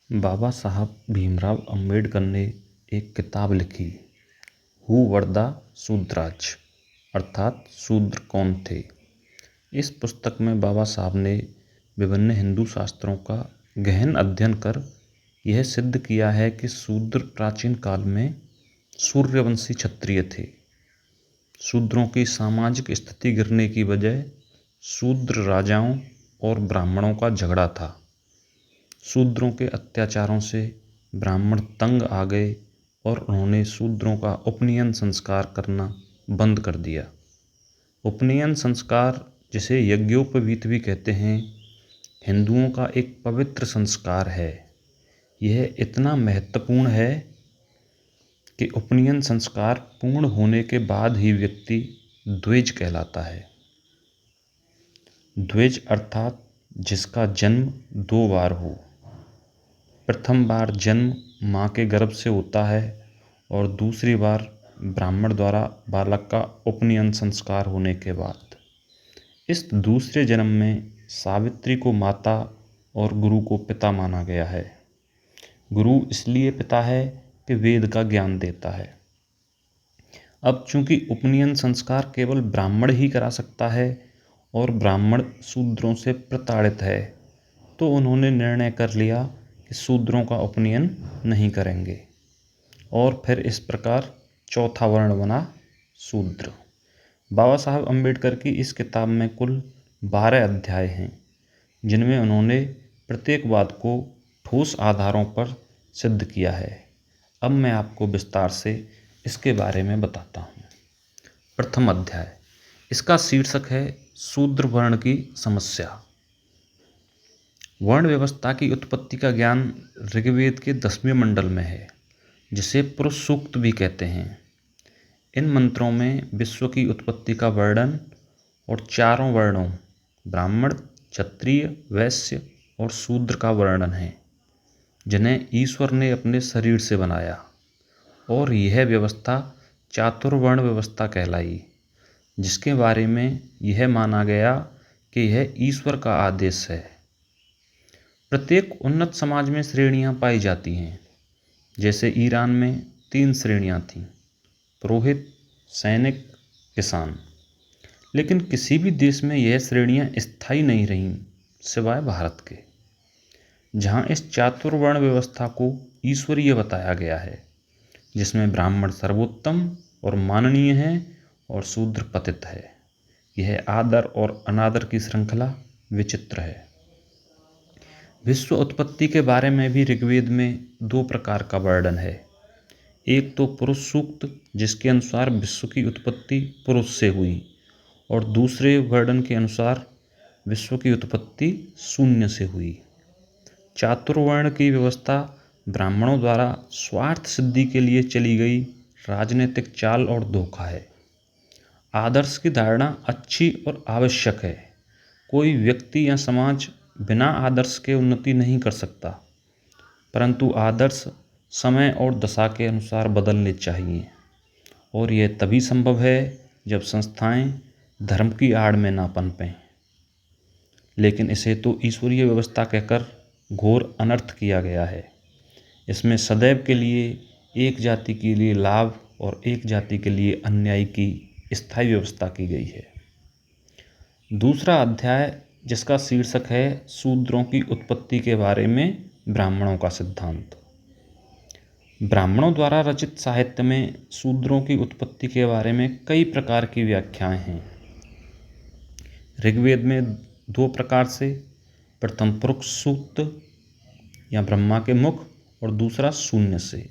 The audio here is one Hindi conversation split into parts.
बाबा साहब भीमराव अंबेडकर ने एक किताब लिखी, हु वर द शूद्राज, अर्थात शूद्र कौन थे। इस पुस्तक में बाबा साहब ने विभिन्न हिंदू शास्त्रों का गहन अध्ययन कर यह सिद्ध किया है कि शूद्र प्राचीन काल में सूर्यवंशी क्षत्रिय थे। शूद्रों की सामाजिक स्थिति गिरने की वजह शूद्र राजाओं और ब्राह्मणों का झगड़ा था। शूद्रों के अत्याचारों से ब्राह्मण तंग आ गए और उन्होंने शूद्रों का उपनयन संस्कार करना बंद कर दिया। उपनयन संस्कार, जिसे यज्ञोपवीत भी कहते हैं, हिंदुओं का एक पवित्र संस्कार है। यह इतना महत्वपूर्ण है कि उपनयन संस्कार पूर्ण होने के बाद ही व्यक्ति द्विज कहलाता है। द्विज अर्थात जिसका जन्म 2 बार हो। प्रथम बार जन्म माँ के गर्भ से होता है और दूसरी बार ब्राह्मण द्वारा बालक का उपनयन संस्कार होने के बाद। इस दूसरे जन्म में सावित्री को माता और गुरु को पिता माना गया है। गुरु इसलिए पिता है कि वेद का ज्ञान देता है। अब चूंकि उपनयन संस्कार केवल ब्राह्मण ही करा सकता है और ब्राह्मण शूद्रों से प्रताड़ित है, तो उन्होंने निर्णय कर लिया कि शूद्रों का उपनयन नहीं करेंगे और फिर इस प्रकार चौथा वर्ण बना शूद्र। बाबा साहब अंबेडकर की इस किताब में कुल 12 अध्याय हैं, जिनमें उन्होंने प्रत्येक बात को ठोस आधारों पर सिद्ध किया है। अब मैं आपको विस्तार से इसके बारे में बताता हूँ। प्रथम अध्याय, इसका शीर्षक है शूद्र वर्ण की समस्या। वर्ण व्यवस्था की उत्पत्ति का ज्ञान ऋग्वेद के 10वें मंडल में है, जिसे पुरुष सूक्त भी कहते हैं। इन मंत्रों में विश्व की उत्पत्ति का वर्णन और चारों वर्णों ब्राह्मण, क्षत्रिय, वैश्य और शूद्र का वर्णन है, जिन्हें ईश्वर ने अपने शरीर से बनाया। और यह व्यवस्था चातुर्वर्ण व्यवस्था कहलाई, जिसके बारे में यह माना गया कि यह ईश्वर का आदेश है। प्रत्येक उन्नत समाज में श्रेणियां पाई जाती हैं। जैसे ईरान में 3 श्रेणियां थीं, पुरोहित, सैनिक, किसान। लेकिन किसी भी देश में यह श्रेणियां स्थायी नहीं रहीं, सिवाय भारत के, जहां इस चातुर्वर्ण व्यवस्था को ईश्वरीय बताया गया है, जिसमें ब्राह्मण सर्वोत्तम और माननीय है और शूद्र पतित है। यह आदर और अनादर की श्रृंखला विचित्र है। विश्व उत्पत्ति के बारे में भी ऋग्वेद में 2 प्रकार का वर्णन है। एक तो पुरुष सूक्त, जिसके अनुसार विश्व की उत्पत्ति पुरुष से हुई, और दूसरे वर्णन के अनुसार विश्व की उत्पत्ति शून्य से हुई। चातुर्वर्ण की व्यवस्था ब्राह्मणों द्वारा स्वार्थ सिद्धि के लिए चली गई राजनीतिक चाल और धोखा है। आदर्श की धारणा अच्छी और आवश्यक है। कोई व्यक्ति या समाज बिना आदर्श के उन्नति नहीं कर सकता, परंतु आदर्श समय और दशा के अनुसार बदलने चाहिए, और यह तभी संभव है जब संस्थाएं धर्म की आड़ में ना पनपें। लेकिन इसे तो ईश्वरीय व्यवस्था कहकर घोर अनर्थ किया गया है। इसमें सदैव के लिए एक जाति के लिए लाभ और एक जाति के लिए अन्याय की स्थायी व्यवस्था की गई है। दूसरा अध्याय, जिसका शीर्षक है शूद्रों की उत्पत्ति के बारे में ब्राह्मणों का सिद्धांत। ब्राह्मणों द्वारा रचित साहित्य में शूद्रों की उत्पत्ति के बारे में कई प्रकार की व्याख्याएं हैं। ऋग्वेद में 2 प्रकार से, प्रथम पुरुष सूक्त या ब्रह्मा के मुख और दूसरा शून्य से।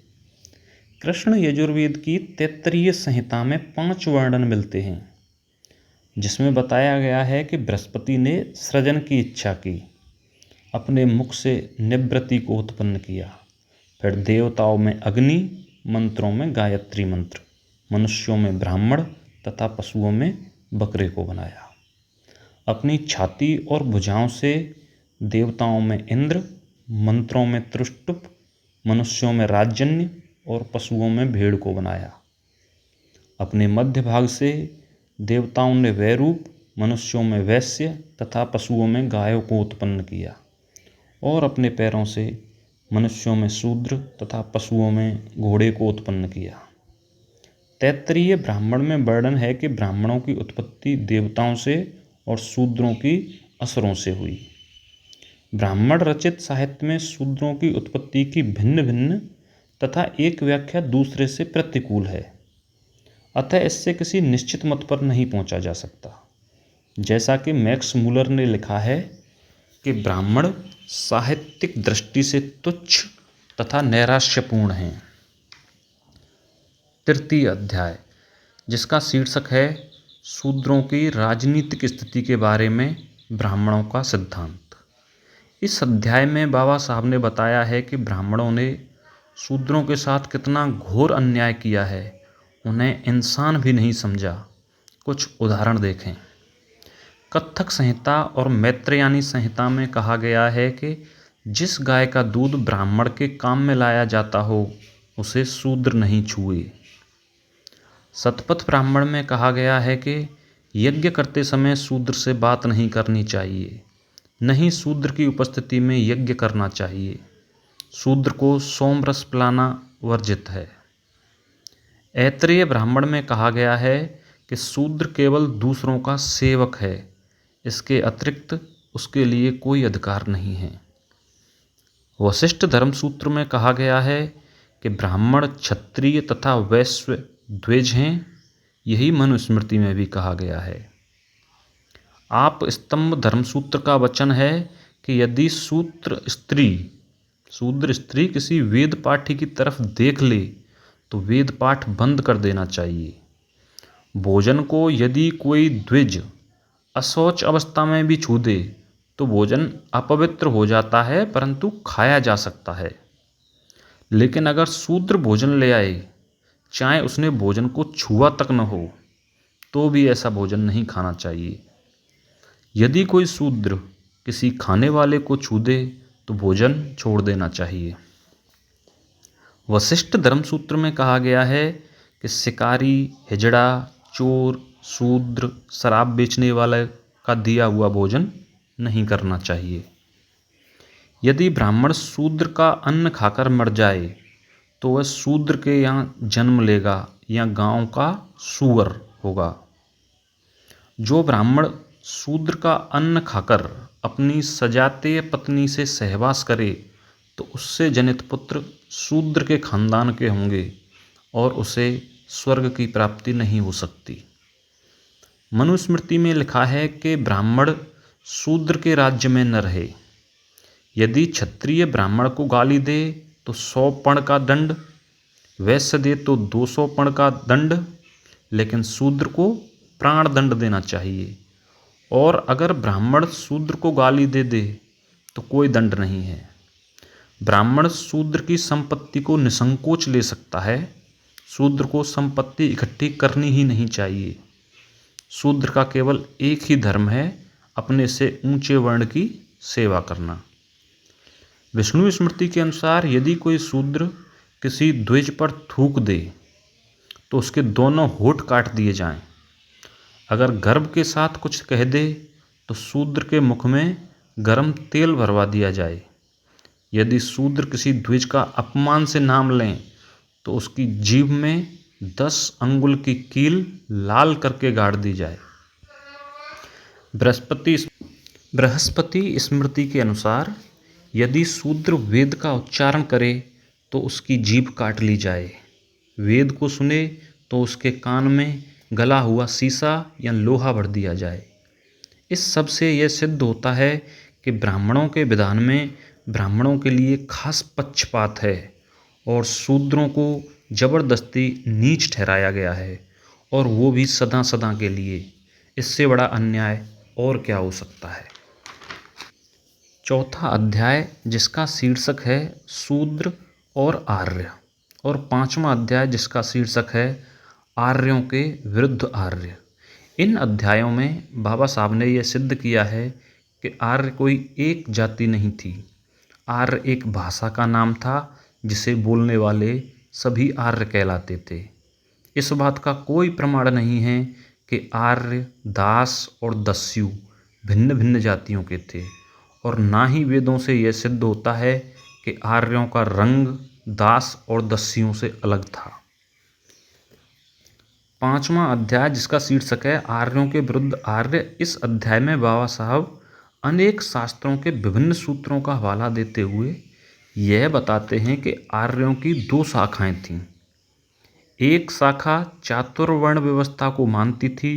कृष्ण यजुर्वेद की तैत्तरीय संहिता में 5 वर्णन मिलते हैं, जिसमें बताया गया है कि बृहस्पति ने सृजन की इच्छा की, अपने मुख से निवृत्ति को उत्पन्न किया। फिर देवताओं में अग्नि, मंत्रों में गायत्री मंत्र, मनुष्यों में ब्राह्मण तथा पशुओं में बकरे को बनाया। अपनी छाती और भुजाओं से देवताओं में इंद्र, मंत्रों में त्रुष्टुप, मनुष्यों में राजन्य और पशुओं में भेड़ को बनाया। अपने मध्य भाग से देवताओं ने वैरूप, मनुष्यों में वैश्य तथा पशुओं में गायों को उत्पन्न किया, और अपने पैरों से मनुष्यों में शूद्र तथा पशुओं में घोड़े को उत्पन्न किया। तैत्तरीय ब्राह्मण में वर्णन है कि ब्राह्मणों की उत्पत्ति देवताओं से और शूद्रों की असुरों से हुई। ब्राह्मण रचित साहित्य में शूद्रों की उत्पत्ति की भिन्न भिन्न तथा एक व्याख्या दूसरे से प्रतिकूल है, अतः इससे किसी निश्चित मत पर नहीं पहुंचा जा सकता। जैसा कि मैक्स मूलर ने लिखा है कि ब्राह्मण साहित्यिक दृष्टि से तुच्छ तथा नैराश्यपूर्ण हैं। तृतीय अध्याय, जिसका शीर्षक है शूद्रों की राजनीतिक स्थिति के बारे में ब्राह्मणों का सिद्धांत। इस अध्याय में बाबा साहब ने बताया है कि ब्राह्मणों ने शूद्रों के साथ कितना घोर अन्याय किया है, उन्हें इंसान भी नहीं समझा। कुछ उदाहरण देखें। कत्थक संहिता और मैत्रेयानी संहिता में कहा गया है कि जिस गाय का दूध ब्राह्मण के काम में लाया जाता हो उसे शूद्र नहीं छुए। शतपथ ब्राह्मण में कहा गया है कि यज्ञ करते समय शूद्र से बात नहीं करनी चाहिए, नहीं शूद्र की उपस्थिति में यज्ञ करना चाहिए। शूद्र को सोमरस पिलाना वर्जित है। ऐत्रेय ब्राह्मण में कहा गया है कि शूद्र केवल दूसरों का सेवक है, इसके अतिरिक्त उसके लिए कोई अधिकार नहीं है। वशिष्ठ धर्मसूत्र में कहा गया है कि ब्राह्मण क्षत्रिय तथा वैश्य द्विज हैं, यही मनुस्मृति में भी कहा गया है। आप स्तंभ धर्मसूत्र का वचन है कि यदि शूद्र स्त्री किसी वेद पाठी की तरफ देख ले तो वेद पाठ बंद कर देना चाहिए। भोजन को यदि कोई द्विज अशौच अवस्था में भी छू दे तो भोजन अपवित्र हो जाता है, परंतु खाया जा सकता है। लेकिन अगर शूद्र भोजन ले आए, चाहे उसने भोजन को छुआ तक न हो, तो भी ऐसा भोजन नहीं खाना चाहिए। यदि कोई शूद्र किसी खाने वाले को छू दे तो भोजन छोड़ देना चाहिए। वशिष्ठ धर्मसूत्र में कहा गया है कि शिकारी, हिजड़ा, चोर, शूद्र, शराब बेचने वाले का दिया हुआ भोजन नहीं करना चाहिए। यदि ब्राह्मण शूद्र का अन्न खाकर मर जाए तो वह शूद्र के यहाँ जन्म लेगा या गांव का सूअर होगा। जो ब्राह्मण शूद्र का अन्न खाकर अपनी सजातीय पत्नी से सहवास करे तो उससे जनित पुत्र शूद्र के खानदान के होंगे और उसे स्वर्ग की प्राप्ति नहीं हो सकती। मनुस्मृति में लिखा है कि ब्राह्मण शूद्र के राज्य में न रहे। यदि क्षत्रिय ब्राह्मण को गाली दे तो 100 पर्ण का दंड, वैश्य दे तो 200 पर्ण का दंड, लेकिन शूद्र को प्राण दंड देना चाहिए। और अगर ब्राह्मण शूद्र को गाली दे दे तो कोई दंड नहीं है। ब्राह्मण शूद्र की संपत्ति को निसंकोच ले सकता है, शूद्र को संपत्ति इकट्ठी करनी ही नहीं चाहिए। शूद्र का केवल एक ही धर्म है, अपने से ऊंचे वर्ण की सेवा करना। विष्णु स्मृति के अनुसार यदि कोई शूद्र किसी द्विज पर थूक दे तो उसके दोनों होठ काट दिए जाएं। अगर गर्भ के साथ कुछ कह दे तो शूद्र के मुख में गर्म तेल भरवा दिया जाए। यदि शूद्र किसी द्विज का अपमान से नाम लें तो उसकी जीभ में 10 अंगुल की कील लाल करके गाड़ दी जाए। बृहस्पति स्मृति के अनुसार यदि शूद्र वेद का उच्चारण करे तो उसकी जीभ काट ली जाए। वेद को सुने तो उसके कान में गला हुआ शीशा या लोहा भर दिया जाए। इस सब से यह सिद्ध होता है कि ब्राह्मणों के विधान में ब्राह्मणों के लिए खास पक्षपात है और शूद्रों को जबरदस्ती नीच ठहराया गया है, और वो भी सदा सदा के लिए। इससे बड़ा अन्याय और क्या हो सकता है। चौथा अध्याय, जिसका शीर्षक है शूद्र और आर्य, और पांचवा अध्याय जिसका शीर्षक है आर्यों के विरुद्ध आर्य। इन अध्यायों में बाबा साहब ने यह सिद्ध किया है कि आर्य कोई एक जाति नहीं थी। आर्य एक भाषा का नाम था जिसे बोलने वाले सभी आर्य कहलाते थे। इस बात का कोई प्रमाण नहीं है कि आर्य, दास और दस्यु भिन्न भिन्न जातियों के थे, और ना ही वेदों से यह सिद्ध होता है कि आर्यों का रंग दास और दस्युओं से अलग था। 5वां अध्याय जिसका शीर्षक है आर्यों के विरुद्ध आर्य। इस अध्याय में बाबा साहब अनेक शास्त्रों के विभिन्न सूत्रों का हवाला देते हुए यह बताते हैं कि आर्यों की 2 शाखाएं थीं। एक शाखा चातुर्वर्ण व्यवस्था को मानती थी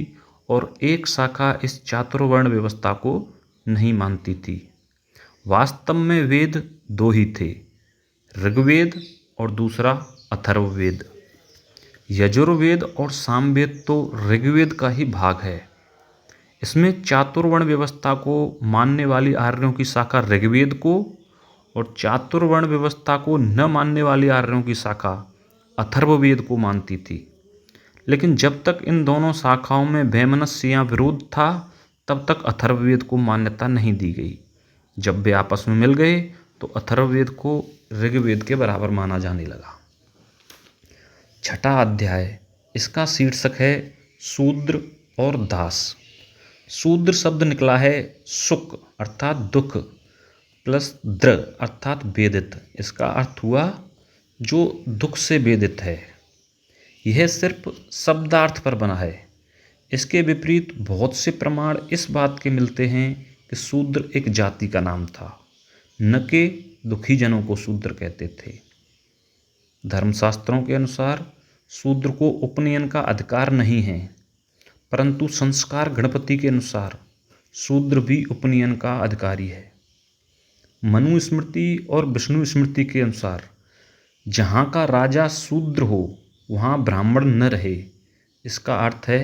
और एक शाखा इस चातुर्वर्ण व्यवस्था को नहीं मानती थी। वास्तव में वेद 2 ही थे, ऋग्वेद और दूसरा अथर्ववेद। यजुर्वेद और सामवेद तो ऋग्वेद का ही भाग है। इसमें चातुर्वर्ण व्यवस्था को मानने वाली आर्यों की शाखा ऋग्वेद को और चातुर्वर्ण व्यवस्था को न मानने वाली आर्यों की शाखा अथर्ववेद को मानती थी। लेकिन जब तक इन दोनों शाखाओं में वैमनस्य या विरोध था तब तक अथर्ववेद को मान्यता नहीं दी गई। जब वे आपस में मिल गए तो अथर्ववेद को ऋग्वेद के बराबर माना जाने लगा। 6वां अध्याय इसका शीर्षक है शूद्र और दास। शूद्र शब्द निकला है सुख अर्थात दुख प्लस द्र अर्थात वेदित। इसका अर्थ हुआ जो दुख से वेदित है। यह सिर्फ शब्दार्थ पर बना है। इसके विपरीत बहुत से प्रमाण इस बात के मिलते हैं कि शूद्र एक जाति का नाम था, न कि दुखी जनों को शूद्र कहते थे। धर्मशास्त्रों के अनुसार शूद्र को उपनयन का अधिकार नहीं है, परंतु संस्कार गणपति के अनुसार शूद्र भी उपनयन का अधिकारी है। मनु स्मृति और विष्णु स्मृति के अनुसार जहाँ का राजा शूद्र हो वहाँ ब्राह्मण न रहे। इसका अर्थ है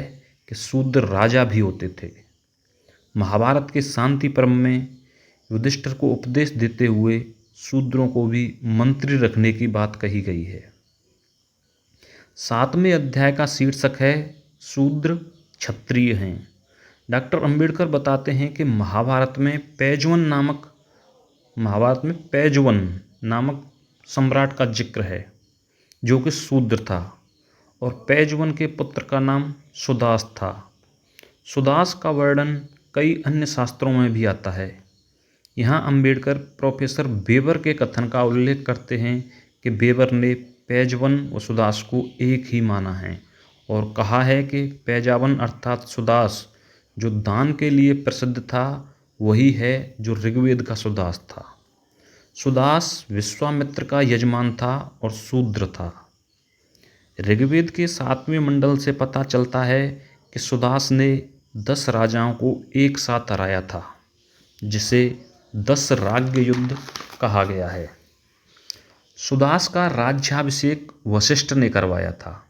कि शूद्र राजा भी होते थे। महाभारत के शांति पर्व में युधिष्ठिर को उपदेश देते हुए शूद्रों को भी मंत्री रखने की बात कही गई है। 7वें अध्याय का शीर्षक है शूद्र क्षत्रिय हैं। डॉक्टर अंबेडकर बताते हैं कि महाभारत में पैजवन नामक सम्राट का जिक्र है जो कि शूद्र था और पैजवन के पुत्र का नाम सुदास था। सुदास का वर्णन कई अन्य शास्त्रों में भी आता है। यहाँ अंबेडकर प्रोफेसर वेबर के कथन का उल्लेख करते हैं कि वेबर ने पैजवन व सुदास को एक ही माना है और कहा है कि पैजावन अर्थात सुदास जो दान के लिए प्रसिद्ध था वही है जो ऋग्वेद का सुदास था। सुदास विश्वामित्र का यजमान था और शूद्र था। ऋग्वेद के 7वें मंडल से पता चलता है कि सुदास ने 10 राजाओं को एक साथ हराया था, जिसे 10 राज्य युद्ध कहा गया है। सुदास का राज्याभिषेक वशिष्ठ ने करवाया था।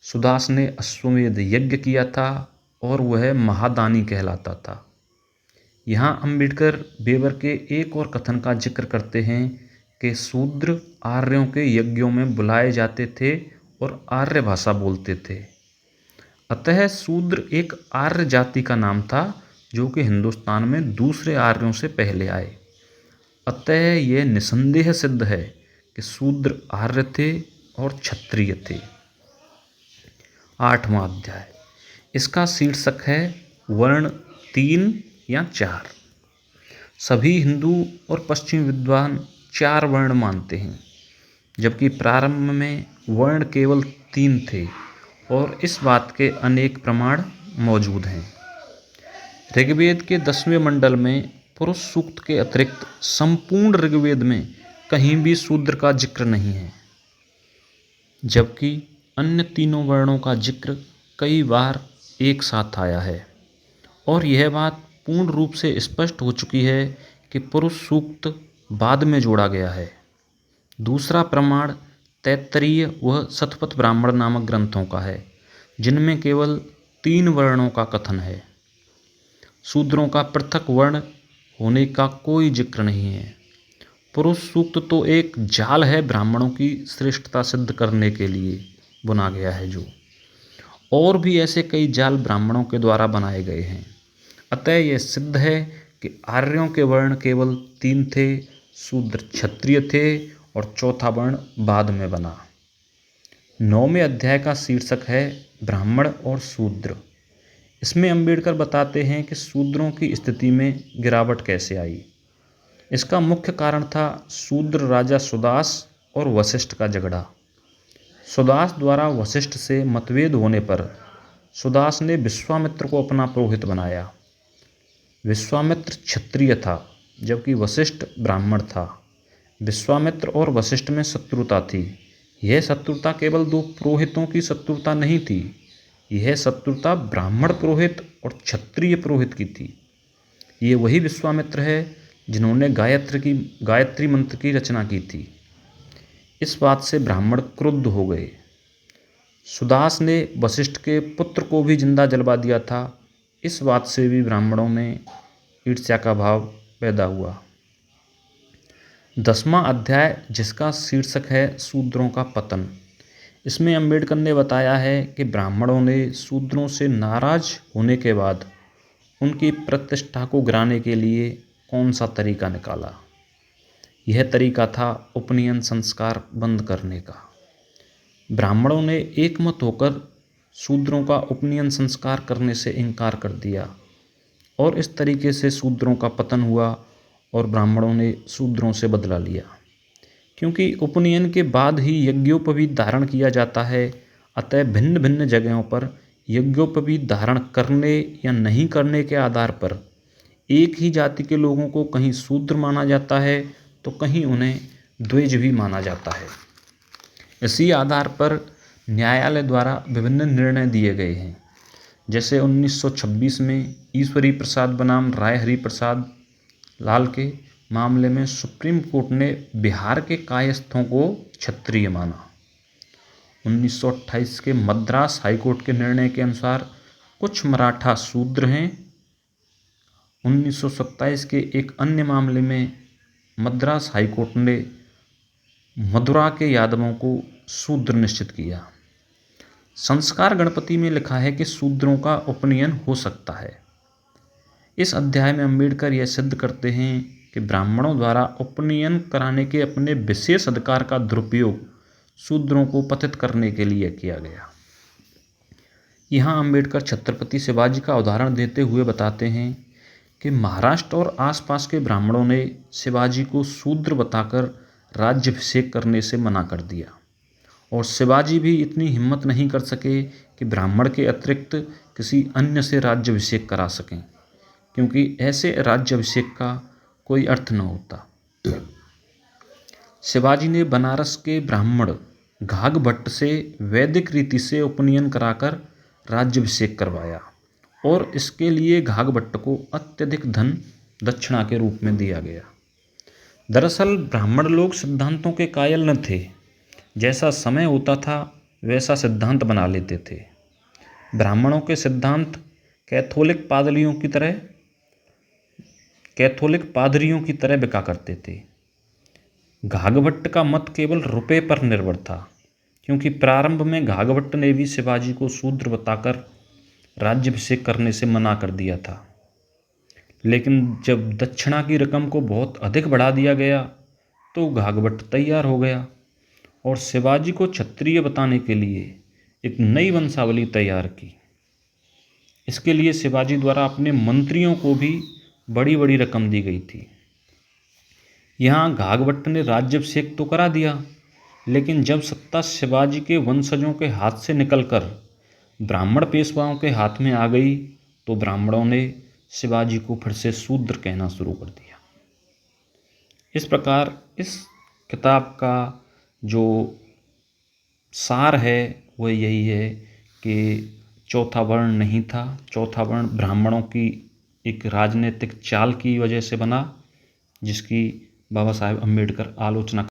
सुदास ने अश्वमेध यज्ञ किया था और वह महादानी कहलाता था। यहाँ अंबेडकर वेबर के एक और कथन का जिक्र करते हैं कि शूद्र आर्यों के यज्ञों में बुलाए जाते थे और आर्य भाषा बोलते थे। अतः शूद्र एक आर्य जाति का नाम था जो कि हिंदुस्तान में दूसरे आर्यों से पहले आए। अतः यह निसंदेह सिद्ध है कि शूद्र आर्य थे और क्षत्रिय थे। 8वां अध्याय इसका शीर्षक है वर्ण 3 या 4। सभी हिंदू और पश्चिमी विद्वान 4 वर्ण मानते हैं, जबकि प्रारंभ में वर्ण केवल 3 थे और इस बात के अनेक प्रमाण मौजूद हैं। ऋग्वेद के 10वें मंडल में पुरुष सूक्त के अतिरिक्त संपूर्ण ऋग्वेद में कहीं भी शूद्र का जिक्र नहीं है, जबकि अन्य तीनों वर्णों का जिक्र कई बार एक साथ आया है। और यह बात पूर्ण रूप से स्पष्ट हो चुकी है कि पुरुष सूक्त बाद में जोड़ा गया है। दूसरा प्रमाण तैत्तरीय व शतपथ ब्राह्मण नामक ग्रंथों का है, जिनमें केवल 3 वर्णों का कथन है। शूद्रों का पृथक वर्ण होने का कोई जिक्र नहीं है। पुरुष सूक्त तो एक जाल है ब्राह्मणों की श्रेष्ठता सिद्ध करने के लिए बुना गया है जो, और भी ऐसे कई जाल ब्राह्मणों के द्वारा बनाए गए हैं। अतः यह सिद्ध है कि आर्यों के वर्ण केवल 3 थे, शूद्र क्षत्रिय थे और चौथा वर्ण बाद में बना। 9वें अध्याय का शीर्षक है ब्राह्मण और शूद्र। इसमें अंबेडकर बताते हैं कि शूद्रों की स्थिति में गिरावट कैसे आई। इसका मुख्य कारण था शूद्र राजा सुदास और वशिष्ठ का झगड़ा। सुदास द्वारा वशिष्ठ से मतभेद होने पर सुदास ने विश्वामित्र को अपना पुरोहित बनाया। विश्वामित्र क्षत्रिय था जबकि वशिष्ठ ब्राह्मण था। विश्वामित्र और वशिष्ठ में शत्रुता थी। यह शत्रुता केवल दो पुरोहितों की शत्रुता नहीं थी, यह शत्रुता ब्राह्मण पुरोहित और क्षत्रिय पुरोहित की थी। ये वही विश्वामित्र है जिन्होंने गायत्री मंत्र की रचना की थी। इस बात से ब्राह्मण क्रुद्ध हो गए। सुदास ने वशिष्ठ के पुत्र को भी जिंदा जलवा दिया था। इस बात से भी ब्राह्मणों में ईर्ष्या का भाव पैदा हुआ। 10वां अध्याय, जिसका शीर्षक है शूद्रों का पतन। इसमें अम्बेडकर ने बताया है कि ब्राह्मणों ने शूद्रों से नाराज होने के बाद उनकी प्रतिष्ठा को गिराने के लिए कौन सा तरीका निकाला। यह तरीका था उपनयन संस्कार बंद करने का। ब्राह्मणों ने एकमत होकर शूद्रों का उपनयन संस्कार करने से इनकार कर दिया और इस तरीके से शूद्रों का पतन हुआ और ब्राह्मणों ने शूद्रों से बदला लिया। क्योंकि उपनयन के बाद ही यज्ञोपवीत धारण किया जाता है, अतः भिन्न भिन्न जगहों पर यज्ञोपवीत धारण करने या नहीं करने के आधार पर एक ही जाति के लोगों को कहीं शूद्र माना जाता है तो कहीं उन्हें द्विज भी माना जाता है। इसी आधार पर न्यायालय द्वारा विभिन्न निर्णय दिए गए हैं। जैसे 1926 में ईश्वरी प्रसाद बनाम राय हरि प्रसाद लाल के मामले में सुप्रीम कोर्ट ने बिहार के कायस्थों को क्षत्रिय माना। 1928 के मद्रास हाईकोर्ट के निर्णय के अनुसार कुछ मराठा शूद्र हैं। 1927 के एक अन्य मामले में मद्रास हाईकोर्ट ने मदुरा के यादवों को शूद्र निश्चित किया। संस्कार गणपति में लिखा है कि शूद्रों का उपनयन हो सकता है। इस अध्याय में अम्बेडकर यह सिद्ध करते हैं कि ब्राह्मणों द्वारा उपनयन कराने के अपने विशेष अधिकार का दुरुपयोग शूद्रों को पतित करने के लिए किया गया। यहाँ अम्बेडकर छत्रपति शिवाजी का उदाहरण देते हुए बताते हैं कि महाराष्ट्र और आसपास के ब्राह्मणों ने शिवाजी को शूद्र बताकर राज्याभिषेक करने से मना कर दिया और शिवाजी भी इतनी हिम्मत नहीं कर सके कि ब्राह्मण के अतिरिक्त किसी अन्य से राज्याभिषेक करा सकें, क्योंकि ऐसे राज्याभिषेक का कोई अर्थ न होता। शिवाजी ने बनारस के ब्राह्मण घाघ भट्ट से वैदिक रीति से उपनयन कराकर राज्याभिषेक करवाया और इसके लिए घाघ भट्ट को अत्यधिक धन दक्षिणा के रूप में दिया गया। दरअसल ब्राह्मण लोग सिद्धांतों के कायल न थे। जैसा समय होता था वैसा सिद्धांत बना लेते थे। ब्राह्मणों के सिद्धांत कैथोलिक पादरियों की तरह बिका करते थे। घाघ भट्ट का मत केवल रुपये पर निर्भर था, क्योंकि प्रारंभ में घाघ भट्ट ने भी शिवाजी को शूद्र बताकर राज्याभिषेक करने से मना कर दिया था। लेकिन जब दक्षिणा की रकम को बहुत अधिक बढ़ा दिया गया तो घाघ भट्ट तैयार हो गया और शिवाजी को क्षत्रिय बताने के लिए एक नई वंशावली तैयार की। इसके लिए शिवाजी द्वारा अपने मंत्रियों को भी बड़ी बड़ी रकम दी गई थी। यहाँ घाघ भट्ट ने राज्याभिषेक तो करा दिया, लेकिन जब सत्ता शिवाजी के वंशजों के हाथ से निकलकर ब्राह्मण पेशवाओं के हाथ में आ गई तो ब्राह्मणों ने शिवाजी को फिर से शूद्र कहना शुरू कर दिया। इस प्रकार इस किताब का जो सार है वह यही है कि चौथा वर्ण नहीं था। चौथा वर्ण ब्राह्मणों की एक राजनीतिक चाल की वजह से बना, जिसकी बाबा साहेब अम्बेडकर आलोचना